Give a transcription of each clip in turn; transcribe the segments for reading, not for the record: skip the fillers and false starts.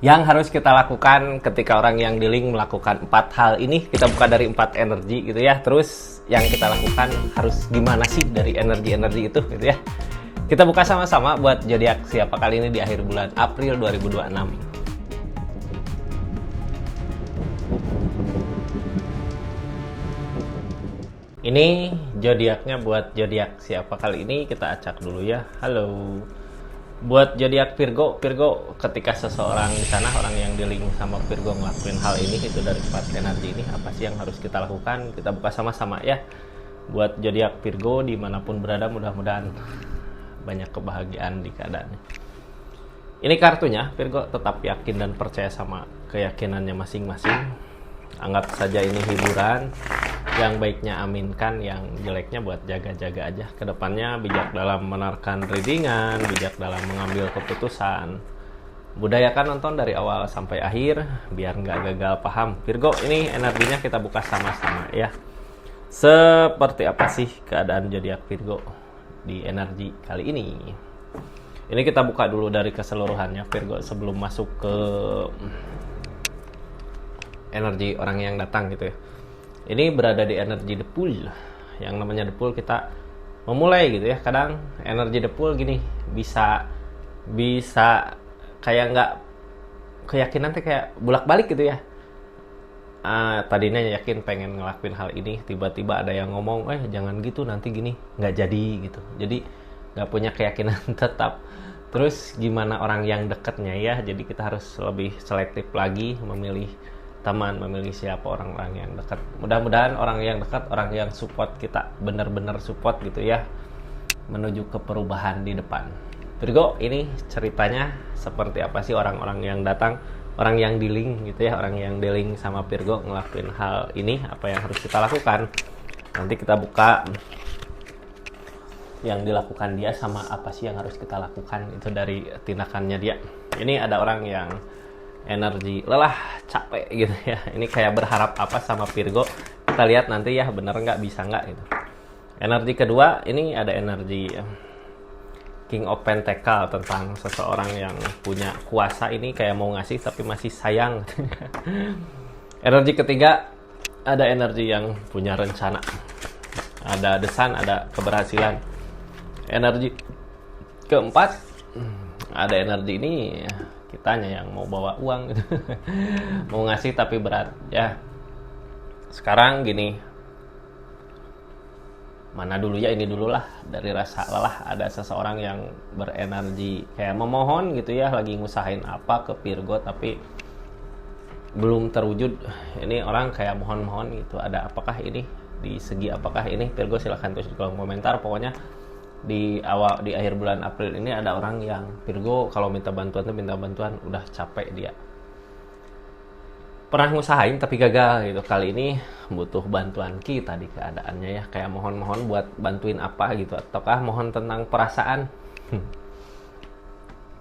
Yang harus kita lakukan ketika orang yang di link melakukan 4 hal ini, kita buka dari 4 energi gitu ya. Terus yang kita lakukan harus gimana sih dari energi-energi itu gitu ya. Kita buka sama-sama buat zodiak siapa kali ini di akhir bulan April 2026. Ini zodiaknya buat zodiak siapa kali ini, kita acak dulu ya. Halo. Buat zodiak Virgo, ketika seseorang di sana, orang yang di link sama Virgo ngelakuin hal ini, itu dari 4 energi ini, apa sih yang harus kita lakukan? Kita buka sama-sama ya. Buat zodiak Virgo dimanapun berada, mudah-mudahan banyak kebahagiaan di keadaannya. Ini kartunya, Virgo tetap yakin dan percaya sama keyakinannya masing-masing. Anggap saja ini hiburan. Yang baiknya aminkan, yang jeleknya buat jaga-jaga aja. Kedepannya bijak dalam menawarkan readingan, bijak dalam mengambil keputusan. Budayakan nonton dari awal sampai akhir, biar nggak gagal paham. Virgo, ini energinya kita buka sama-sama ya. Seperti apa sih keadaan zodiak Virgo di energi kali ini? Ini kita buka dulu dari keseluruhannya Virgo sebelum masuk ke energi orang yang datang gitu ya. Ini berada di energi the pool. Yang namanya the pool, kita memulai gitu ya. Kadang energi the pool gini bisa kayak nggak keyakinan tuh kayak bolak-balik gitu ya. Tadinya yakin pengen ngelakuin hal ini, tiba-tiba ada yang ngomong, jangan gitu nanti gini, nggak jadi gitu. Jadi nggak punya keyakinan tetap. Terus gimana orang yang dekatnya ya? Jadi kita harus lebih selektif lagi memilih teman, memilih siapa orang-orang yang dekat. Mudah-mudahan orang yang dekat, orang yang support kita, benar-benar support gitu ya, menuju ke perubahan di depan. Virgo, ini ceritanya seperti apa sih orang-orang yang datang, orang yang di link gitu ya, orang yang di link sama Virgo ngelakuin hal ini, apa yang harus kita lakukan. Nanti kita buka yang dilakukan dia sama apa sih yang harus kita lakukan, itu dari tindakannya dia. Ini ada orang yang energi lelah, capek gitu ya. Ini kayak berharap apa sama Virgo. Kita lihat nanti ya, bener nggak, bisa nggak gitu. Energi kedua, ini ada energi King of Pentacle, tentang seseorang yang punya kuasa. Ini kayak mau ngasih tapi masih sayang. Energi ketiga, ada energi yang punya rencana. Ada desain, ada keberhasilan. Energi keempat, ada energi ini kitanya yang mau bawa uang gitu. Mau ngasih tapi berat ya. Sekarang gini, mana dulu ya, ini dulu lah. Dari rasa lelah, ada seseorang yang berenergi kayak memohon gitu ya, lagi ngusahain apa ke Virgo tapi belum terwujud. Ini orang kayak mohon-mohon gitu. Ada apakah ini, di segi apakah ini? Virgo silahkan tulis di kolom komentar. Pokoknya di akhir bulan April ini ada orang yang Virgo kalau minta bantuan tuh minta bantuan udah capek dia. Pernah ngusahain tapi gagal gitu. Kali ini butuh bantuan kita di keadaannya ya, kayak mohon-mohon buat bantuin apa gitu, ataukah mohon tentang perasaan.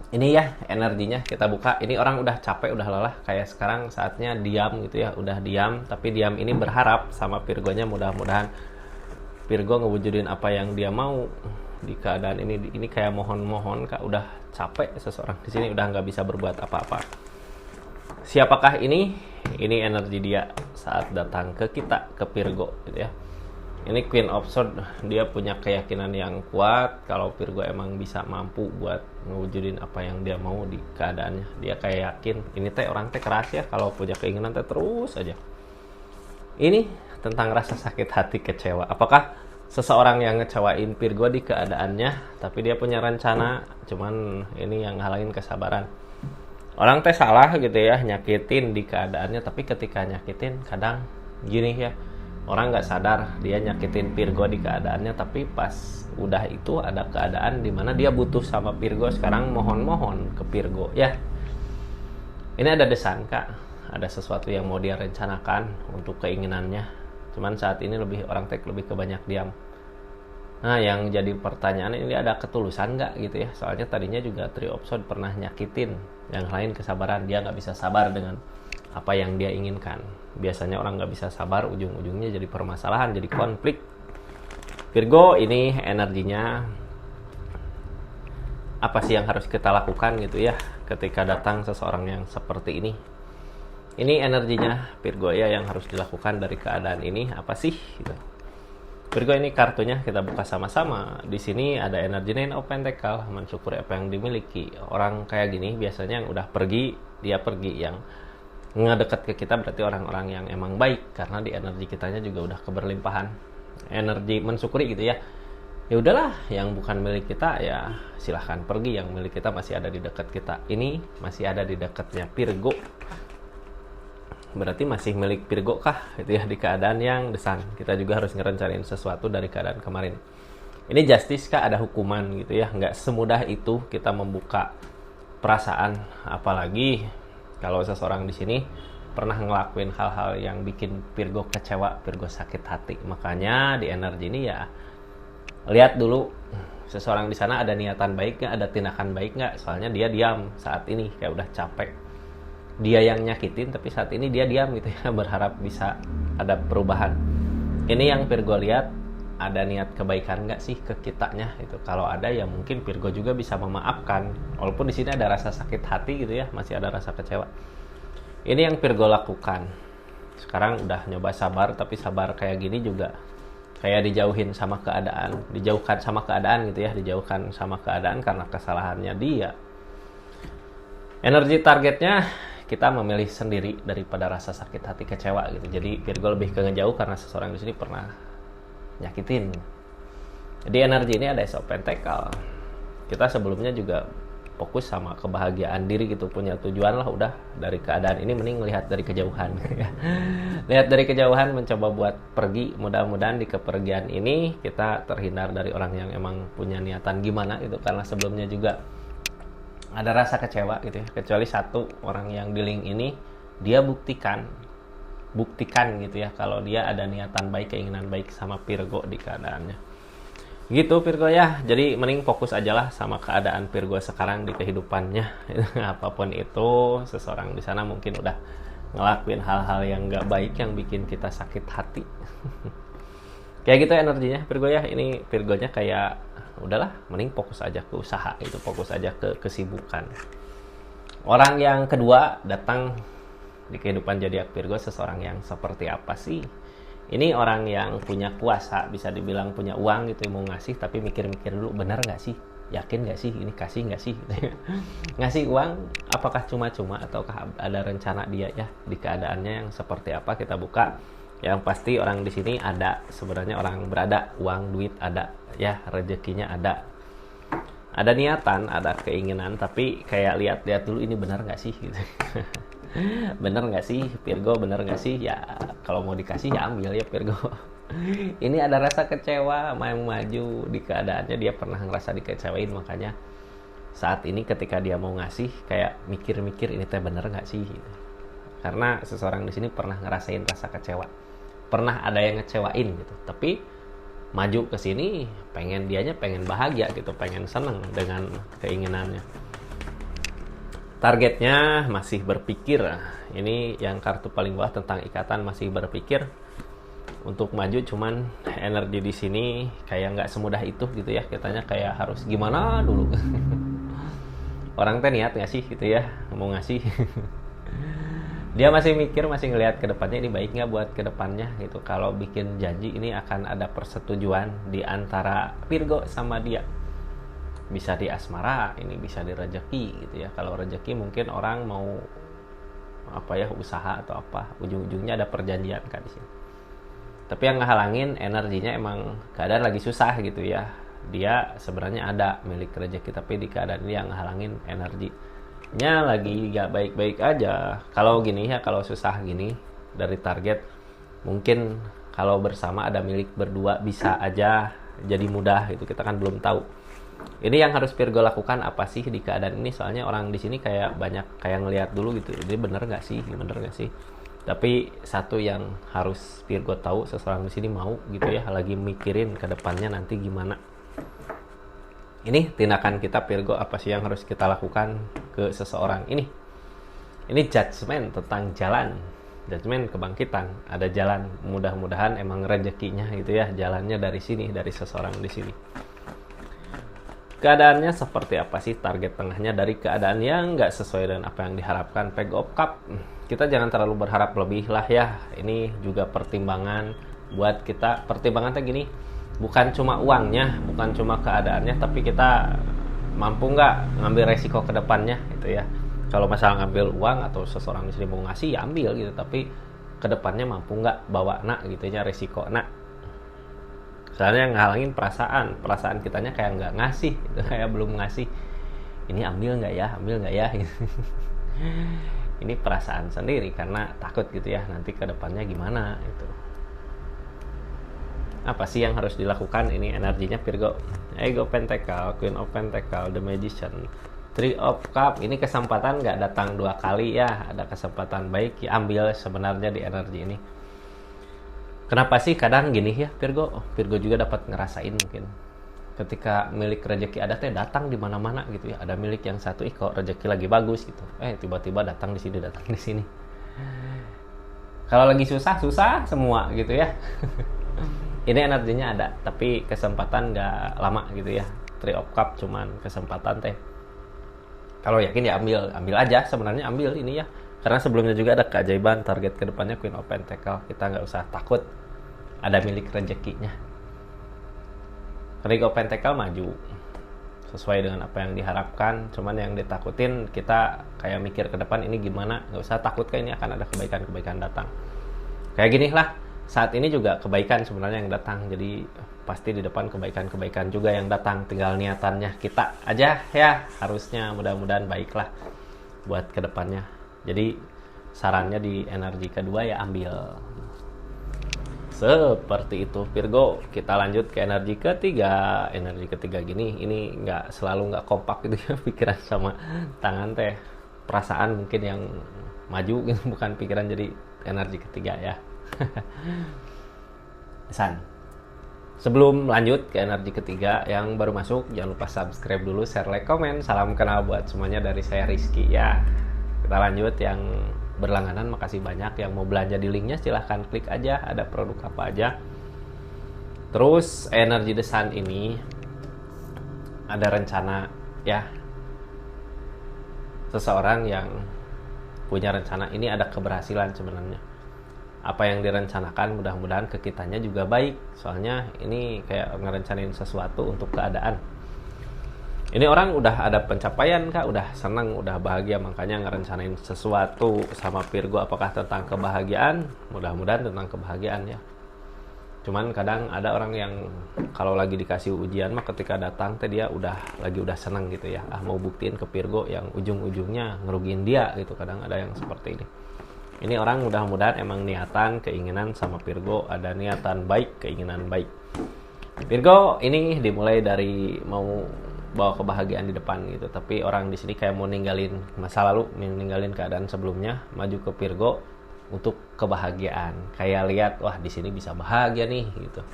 Ini ya energinya kita buka. Ini orang udah capek, udah lelah, kayak sekarang saatnya diam gitu ya. Udah diam, tapi diam ini berharap sama Virgonya, mudah-mudahan Virgo ngewujudin apa yang dia mau di keadaan ini. Ini kayak mohon-mohon kak, udah capek seseorang di sini, udah nggak bisa berbuat apa-apa. Siapakah ini? Ini energi dia saat datang ke kita, ke Virgo gitu ya. Ini Queen of Swords, dia punya keyakinan yang kuat kalau Virgo emang bisa mampu buat ngewujudin apa yang dia mau di keadaannya. Dia kayak yakin, ini teh orang teh keras ya, kalau punya keinginan teh terus aja. Ini tentang rasa sakit hati, kecewa. Apakah seseorang yang ngecewain Virgo di keadaannya, tapi dia punya rencana, cuman ini yang ngalangin kesabaran. Orang teh salah gitu ya, nyakitin di keadaannya, tapi ketika nyakitin kadang gini ya, orang nggak sadar dia nyakitin Virgo di keadaannya, tapi pas udah itu ada keadaan dimana dia butuh sama Virgo, sekarang mohon-mohon ke Virgo ya. Ini ada desain kak, ada sesuatu yang mau dia rencanakan untuk keinginannya, cuman saat ini orang teh lebih ke banyak diam. Nah, yang jadi pertanyaan ini, ada ketulusan nggak gitu ya? Soalnya tadinya juga Three of Swords pernah nyakitin yang lain, kesabaran. Dia nggak bisa sabar dengan apa yang dia inginkan. Biasanya orang nggak bisa sabar, ujung-ujungnya jadi permasalahan, jadi konflik. Virgo, ini energinya apa sih yang harus kita lakukan gitu ya ketika datang seseorang yang seperti ini. Ini energinya Virgo ya, yang harus dilakukan dari keadaan ini apa sih gitu. Virgo, ini kartunya kita buka sama-sama. Di sini ada energi Nine of Pentacle, mensyukuri apa yang dimiliki. Orang kayak gini biasanya yang udah pergi, dia pergi. Yang ngedekat ke kita berarti orang-orang yang emang baik, karena di energi kitanya juga udah keberlimpahan. Energi mensyukuri gitu ya. Ya udahlah, yang bukan milik kita ya silahkan pergi, yang milik kita masih ada di dekat kita. Ini masih ada di dekatnya Virgo. Berarti masih milik Virgo kah gitu ya, di keadaan yang desan. Kita juga harus ngerencanain sesuatu dari keadaan kemarin. Ini justice kah, ada hukuman gitu ya. Nggak semudah itu kita membuka perasaan, apalagi kalau seseorang di sini pernah ngelakuin hal-hal yang bikin Virgo kecewa, Virgo sakit hati. Makanya di energi ini ya lihat dulu seseorang di sana ada niatan baik nggak, ada tindakan baik nggak. Soalnya dia diam saat ini, kayak udah capek. Dia yang nyakitin, tapi saat ini dia diam gitu ya, berharap bisa ada perubahan. Ini yang Virgo lihat, ada niat kebaikan nggak sih ke kitanya itu. Kalau ada ya mungkin Virgo juga bisa memaafkan, walaupun di sini ada rasa sakit hati gitu ya, masih ada rasa kecewa. Ini yang Virgo lakukan. Sekarang udah nyoba sabar, tapi sabar kayak gini juga kayak dijauhin sama keadaan, dijauhkan sama keadaan gitu ya, dijauhkan sama keadaan karena kesalahannya dia. Energi targetnya kita memilih sendiri daripada rasa sakit hati kecewa gitu. Jadi Virgo lebih ke ngejauh karena seseorang di sini pernah nyakitin. Jadi energi ini ada Ace of Pentacle. Kita sebelumnya juga fokus sama kebahagiaan diri gitu, punya tujuan lah udah dari keadaan ini, mending lihat dari kejauhan. Lihat dari kejauhan, mencoba buat pergi. Mudah-mudahan di kepergian ini kita terhindar dari orang yang emang punya niatan gimana gitu, karena sebelumnya juga ada rasa kecewa gitu ya. Kecuali satu orang yang di link ini, dia buktikan gitu ya kalau dia ada niatan baik, keinginan baik sama Virgo di keadaannya gitu Virgo ya. Jadi mending fokus aja lah sama keadaan Virgo sekarang di kehidupannya. Apapun itu, seseorang di sana mungkin udah ngelakuin hal-hal yang gak baik yang bikin kita sakit hati. Kayak gitu energinya Virgo ya. Ini Virgonya kayak udahlah, mending fokus aja ke usaha itu, fokus aja ke kesibukan. Orang yang kedua datang di kehidupan zodiak Virgo, seseorang yang seperti apa sih? Ini orang yang punya kuasa, bisa dibilang punya uang gitu, mau ngasih tapi mikir-mikir dulu, benar nggak sih? Yakin nggak sih? Ini kasih nggak sih? Ngasih uang, apakah cuma-cuma ataukah ada rencana dia ya di keadaannya yang seperti apa? Kita buka. Yang pasti orang di sini ada, sebenarnya orang berada, uang, duit ada ya, rezekinya ada niatan, ada keinginan, tapi kayak lihat-lihat dulu ini benar nggak sih gitu. Bener nggak sih Virgo, bener nggak sih ya, kalau mau dikasih ya ambil ya Virgo. Ini ada rasa kecewa, mau maju di keadaannya, dia pernah ngerasa dikecewain, makanya saat ini ketika dia mau ngasih kayak mikir-mikir ini teh bener nggak sih gitu. Karena seseorang di sini pernah ngerasain rasa kecewa, pernah ada yang ngecewain gitu, tapi maju ke sini pengen bahagia gitu, pengen seneng dengan keinginannya. Targetnya masih berpikir. Ini yang kartu paling bawah tentang ikatan, masih berpikir untuk maju, cuman energi di sini kayak nggak semudah itu gitu ya. Katanya kayak harus gimana dulu. Orang teh niat nggak sih gitu ya, mau ngasih. Dia masih mikir, masih ngelihat ke depannya, ini baik nggak buat ke depannya gitu. Kalau bikin janji ini akan ada persetujuan di antara Virgo sama dia. Bisa di asmara, ini bisa di rezeki gitu ya. Kalau rezeki mungkin orang mau apa ya, usaha atau apa, ujung-ujungnya ada perjanjian kan di sini. Tapi yang ngehalangin energinya emang keadaan lagi susah gitu ya. Dia sebenarnya ada milik rezeki, tapi di keadaan ini yang ngehalangin energinya lagi gak baik-baik aja. Kalau gini ya, kalau susah gini dari target, mungkin kalau bersama ada milik berdua bisa aja jadi mudah gitu. Kita kan belum tahu. Ini yang harus Virgo lakukan apa sih di keadaan ini? Soalnya orang di sini kayak banyak kayak ngelihat dulu gitu. Ini bener nggak sih? Bener nggak sih? Tapi satu yang harus Virgo tahu, seseorang di sini mau gitu ya, lagi mikirin ke depannya nanti gimana. Ini tindakan kita Virgo, apa sih yang harus kita lakukan ke seseorang ini? Ini judgment tentang jalan. Judgment kebangkitan, ada jalan. Mudah-mudahan emang rezekinya gitu ya, jalannya dari sini, dari seseorang di sini. Keadaannya seperti apa sih, target tengahnya dari keadaan yang nggak sesuai dengan apa yang diharapkan. Peg of Cup, kita jangan terlalu berharap lebih lah ya. Ini juga pertimbangan buat kita. Pertimbangannya gini, bukan cuma uangnya, bukan cuma keadaannya, tapi kita mampu nggak ngambil resiko ke depannya gitu ya. Kalau masalah ngambil uang atau seseorang di sini mau ngasih ya ambil gitu, tapi ke depannya mampu nggak bawa nak gitu ya, resiko nak. Soalnya ngehalangin perasaan kitanya kayak nggak ngasih gitu, kayak belum ngasih, ini ambil nggak ya gitu. Ini perasaan sendiri karena takut gitu ya, nanti ke depannya gimana itu. Apa sih yang harus dilakukan? Ini energinya Virgo. Ego Pentacle, Queen of Pentacle, The Magician, Three of Cup. Ini kesempatan nggak datang 2 kali ya, ada kesempatan baik ya, ambil sebenarnya di energi ini. Kenapa sih kadang gini ya Virgo juga dapat ngerasain mungkin ketika milik rezeki ada teh datang di mana-mana gitu ya. Ada milik yang satu kok rezeki lagi bagus gitu, tiba-tiba datang di sini. Kalau lagi susah semua gitu ya. Ini energinya ada, tapi kesempatan nggak lama gitu ya. Three of Cup cuman kesempatan teh. Kalau yakin ya ambil aja, sebenarnya ambil ini ya. Karena sebelumnya juga ada keajaiban, target kedepannya Queen of Pentacle. Kita nggak usah takut, ada milik rezekinya. Queen of Pentacle maju sesuai dengan apa yang diharapkan. Cuman yang ditakutin kita kayak mikir ke depan ini gimana. Nggak usah takut, kayak ini akan ada kebaikan datang. Kayak gini lah, saat ini juga kebaikan sebenarnya yang datang. Jadi pasti di depan kebaikan juga yang datang. Tinggal niatannya kita aja ya. Harusnya mudah-mudahan baiklah buat kedepannya. Jadi sarannya di energi kedua ya ambil. Seperti itu Virgo. Kita lanjut ke energi ketiga. Energi ketiga gini, ini selalu nggak kompak gitu ya, pikiran sama tangan teh. Perasaan mungkin yang maju gitu, bukan pikiran. Jadi energi ketiga ya. San. Sebelum lanjut ke energi ketiga yang baru masuk, jangan lupa subscribe dulu, share, like, komen. Salam kenal buat semuanya dari saya Rizky ya. Kita lanjut yang berlangganan, makasih banyak. Yang mau belanja di linknya silahkan klik aja, ada produk apa aja. Terus energi The Sun ini ada rencana ya, seseorang yang punya rencana ini ada keberhasilan sebenarnya. Apa yang direncanakan mudah-mudahan ke kitanya juga baik. Soalnya ini kayak ngerencanain sesuatu untuk keadaan. Ini orang udah ada pencapaian kak, udah senang, udah bahagia, makanya ngerencanain sesuatu sama Virgo. Apakah tentang kebahagiaan? Mudah-mudahan tentang kebahagiaan ya. Cuman kadang ada orang yang kalau lagi dikasih ujian mah ketika datang teh dia udah senang gitu ya. Mau buktiin ke Virgo yang ujung-ujungnya ngerugiin dia gitu. Kadang ada yang seperti ini. Ini orang mudah-mudahan emang niatan, keinginan sama Virgo, ada niatan baik, keinginan baik. Virgo ini dimulai dari mau bawa kebahagiaan di depan gitu, tapi orang di sini kayak mau ninggalin masa lalu, ninggalin keadaan sebelumnya, maju ke Virgo untuk kebahagiaan. Kayak lihat, wah di sini bisa bahagia nih gitu.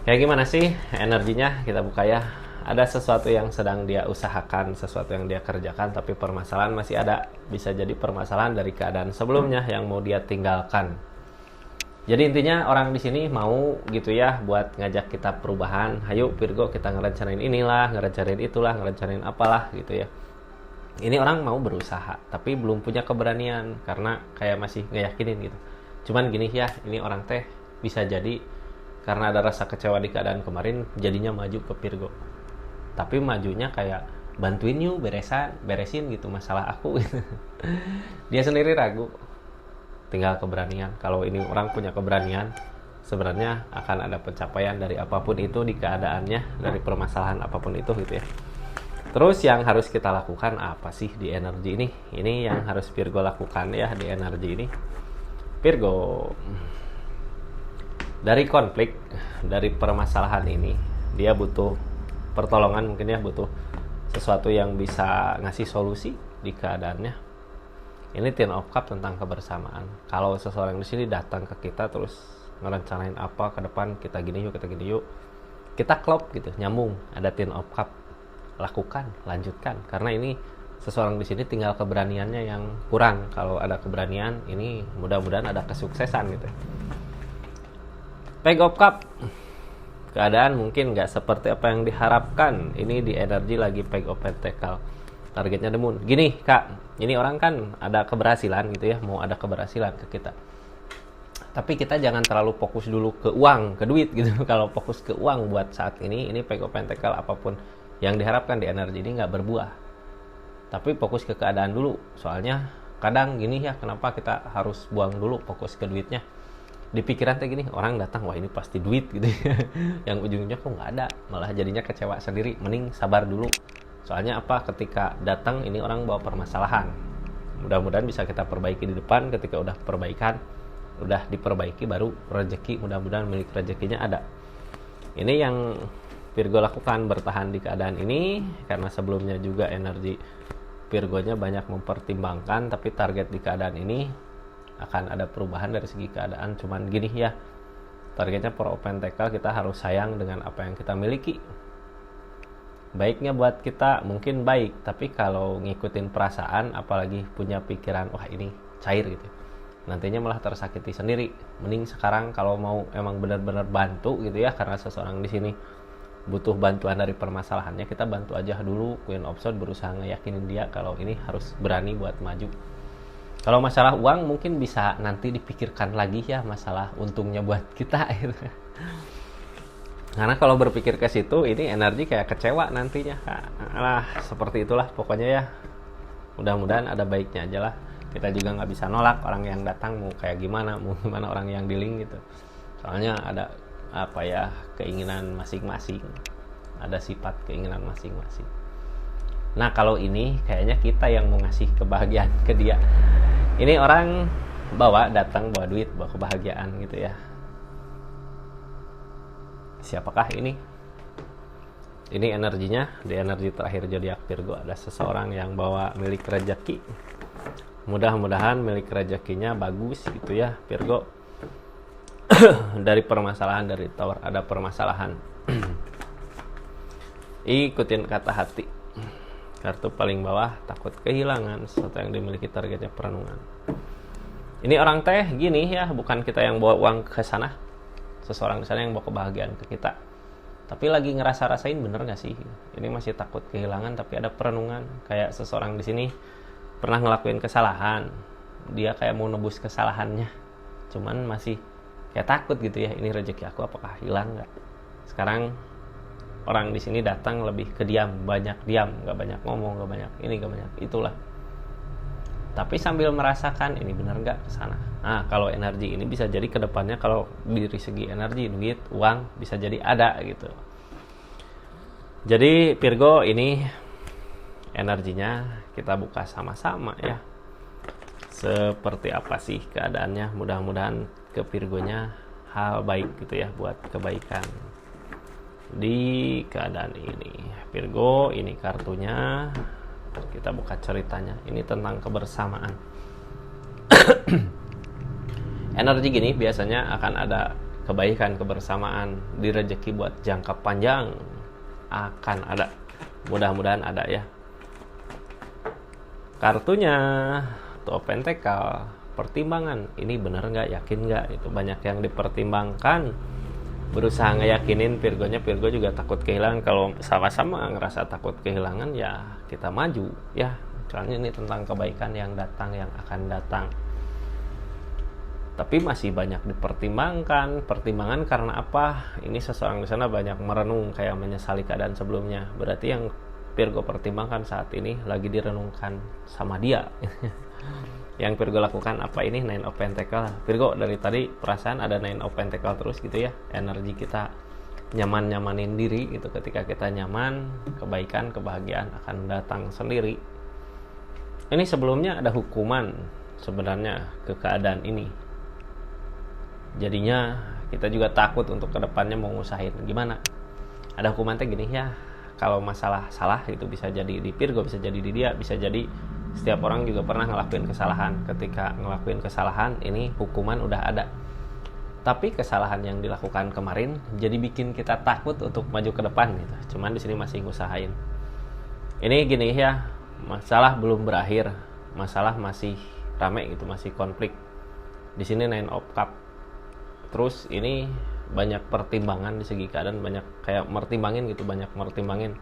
Kayak gimana sih energinya? Kita buka ya. Ada sesuatu yang sedang dia usahakan, sesuatu yang dia kerjakan, tapi permasalahan masih ada. Bisa jadi permasalahan dari keadaan sebelumnya yang mau dia tinggalkan. Jadi intinya orang di sini mau gitu ya buat ngajak kita perubahan. Hayo Virgo, kita ngerencanain inilah, ngerencanain itulah, ngerencanain apalah gitu ya. Ini orang mau berusaha, tapi belum punya keberanian karena kayak masih ngeyakinin gitu. Cuman gini ya, ini orang teh bisa jadi karena ada rasa kecewa di keadaan kemarin, jadinya maju ke Virgo. Tapi majunya kayak bantuin yuk beresin gitu masalah aku gitu. Dia sendiri ragu, tinggal keberanian. Kalau ini orang punya keberanian, sebenarnya akan ada pencapaian dari apapun itu di keadaannya, dari permasalahan apapun itu gitu ya. Terus yang harus kita lakukan apa sih di energi ini? Ini yang harus Virgo lakukan ya di energi ini. Virgo, dari konflik, dari permasalahan ini, dia butuh pertolongan, mungkin ya butuh sesuatu yang bisa ngasih solusi di keadaannya. Ini Ten of Cup tentang kebersamaan. Kalau seseorang di sini datang ke kita terus ngerencanain apa ke depan, kita gini yuk, kita klop gitu, nyambung. Ada Ten of Cup, lakukan, lanjutkan. Karena ini seseorang di sini tinggal keberaniannya yang kurang. Kalau ada keberanian, ini mudah-mudahan ada kesuksesan gitu. Page of Cup, keadaan mungkin nggak seperti apa yang diharapkan. Ini di energi lagi peg of pentacle, targetnya the moon. Gini kak, ini orang kan ada keberhasilan gitu ya, mau ada keberhasilan ke kita, tapi kita jangan terlalu fokus dulu ke uang, ke duit gitu. Kalau fokus ke uang buat saat ini peg of pentacle, apapun yang diharapkan di energi ini nggak berbuah. Tapi fokus ke keadaan dulu, soalnya kadang gini ya, kenapa kita harus buang dulu fokus ke duitnya. Di pikiran teh gini, orang datang, wah ini pasti duit gitu ya. Yang ujungnya kok nggak ada, malah jadinya kecewa sendiri. Mending sabar dulu. Soalnya apa, ketika datang ini orang bawa permasalahan. Mudah-mudahan bisa kita perbaiki di depan. Ketika udah perbaikan, udah diperbaiki, baru rezeki, mudah-mudahan milik rezekinya ada. Ini yang Virgo lakukan, bertahan di keadaan ini, karena sebelumnya juga energi Virgonya banyak mempertimbangkan, tapi target di keadaan ini akan ada perubahan dari segi keadaan. Cuman gini ya, targetnya Four of Pentacle, kita harus sayang dengan apa yang kita miliki. Baiknya buat kita mungkin baik, tapi kalau ngikutin perasaan, apalagi punya pikiran wah ini cair gitu, nantinya malah tersakiti sendiri. Mending sekarang kalau mau emang benar-benar bantu gitu ya, karena seseorang di sini butuh bantuan dari permasalahannya, kita bantu aja dulu. Queen of Swords berusaha ngeyakinin dia kalau ini harus berani buat maju. Kalau masalah uang mungkin bisa nanti dipikirkan lagi ya, masalah untungnya buat kita gitu. Karena kalau berpikir ke situ, ini energi kayak kecewa nantinya. Nah, seperti itulah pokoknya ya. Mudah-mudahan ada baiknya aja lah. Kita juga nggak bisa nolak orang yang datang mau kayak gimana, mau gimana orang yang di link gitu. Soalnya ada apa ya, keinginan masing-masing, ada sifat keinginan masing-masing. Nah kalau ini kayaknya kita yang mau ngasih kebahagiaan ke dia. Ini orang datang bawa duit, bawa kebahagiaan gitu ya. Siapakah ini? Ini energinya di energi terakhir zodiak Virgo, ada seseorang yang bawa milik rezeki. Mudah-mudahan milik rezekinya bagus gitu ya Virgo. Dari permasalahan, dari Tower ada permasalahan. Ikutin kata hati. Kartu paling bawah, takut kehilangan sesuatu yang dimiliki, targetnya perenungan. Ini orang teh gini ya, bukan kita yang bawa uang ke sana, seseorang di sana yang bawa kebahagiaan ke kita. Tapi lagi ngerasa-rasain bener nggak sih? Ini masih takut kehilangan, tapi ada perenungan. Kayak seseorang di sini pernah ngelakuin kesalahan, dia kayak mau nebus kesalahannya, cuman masih kayak takut gitu ya, ini rezeki aku apakah hilang nggak? Sekarang orang di sini datang lebih ke diam, banyak diam, nggak banyak ngomong, nggak banyak ini, nggak banyak itulah. Tapi sambil merasakan ini benar nggak ke sana. Nah kalau energi ini bisa jadi kedepannya, kalau dari segi energi, duit, uang bisa jadi ada gitu. Jadi Virgo ini energinya kita buka sama-sama ya. Seperti apa sih keadaannya? Mudah-mudahan ke Virgonya hal baik gitu ya, buat kebaikan di keadaan ini. Virgo ini kartunya, kita buka ceritanya. Ini tentang kebersamaan. Energi gini biasanya akan ada kebaikan, kebersamaan di rezeki buat jangka panjang, akan ada, mudah-mudahan ada ya. Kartunya Two of Pentacle, pertimbangan, ini benar nggak, yakin nggak, itu banyak yang dipertimbangkan, berusaha ngeyakinin Virgonya. Virgo juga takut kehilangan. Kalau sama-sama ngerasa takut kehilangan ya kita maju ya, soalnya ini tentang kebaikan yang datang, yang akan datang. Tapi masih banyak dipertimbangkan. Pertimbangan karena apa? Ini seseorang di sana banyak merenung, kayak menyesali keadaan sebelumnya. Berarti yang Virgo pertimbangkan saat ini lagi direnungkan sama dia. Yang Virgo lakukan apa ini? Nine of Pentacle. Virgo dari tadi perasaan ada Nine of Pentacle terus gitu ya. Energi kita nyaman-nyamanin diri gitu. Ketika kita nyaman, kebaikan, kebahagiaan akan datang sendiri. Ini sebelumnya ada hukuman sebenarnya ke keadaan ini. Jadinya kita juga takut untuk kedepannya mau ngusahain gimana. Ada hukuman teh gini ya. Kalau masalah salah itu bisa jadi di Virgo, bisa jadi di dia, bisa jadi setiap orang juga pernah ngelakuin kesalahan. Ketika ngelakuin kesalahan, ini hukuman udah ada. Tapi kesalahan yang dilakukan kemarin jadi bikin kita takut untuk maju ke depan gitu. Cuman di sini masih ngusahain. Ini gini ya, masalah belum berakhir, masalah masih rame gitu, masih konflik. Di sini Nine of Cup. Terus ini banyak pertimbangan di segi keadaan, banyak kayak mertimbangin gitu, banyak mertimbangin.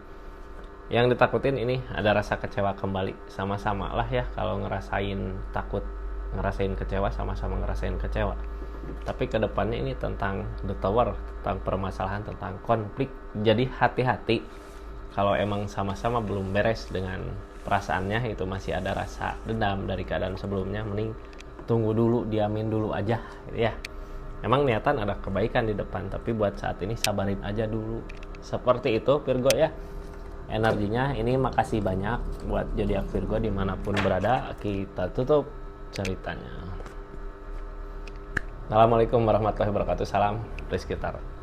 Yang ditakutin ini ada rasa kecewa kembali, sama-sama lah ya, kalau ngerasain takut, ngerasain kecewa, sama-sama ngerasain kecewa. Tapi kedepannya ini tentang the tower, tentang permasalahan, tentang konflik. Jadi hati-hati kalau emang sama-sama belum beres dengan perasaannya, itu masih ada rasa dendam dari keadaan sebelumnya, mending tunggu dulu, diamin dulu aja gitu ya. Emang niatan ada kebaikan di depan, tapi buat saat ini sabarin aja dulu. Seperti itu Virgo ya energinya ini. Makasih banyak buat zodiak Virgo dimanapun berada. Kita tutup ceritanya. Assalamualaikum warahmatullahi wabarakatuh. Salam Rizky Tar.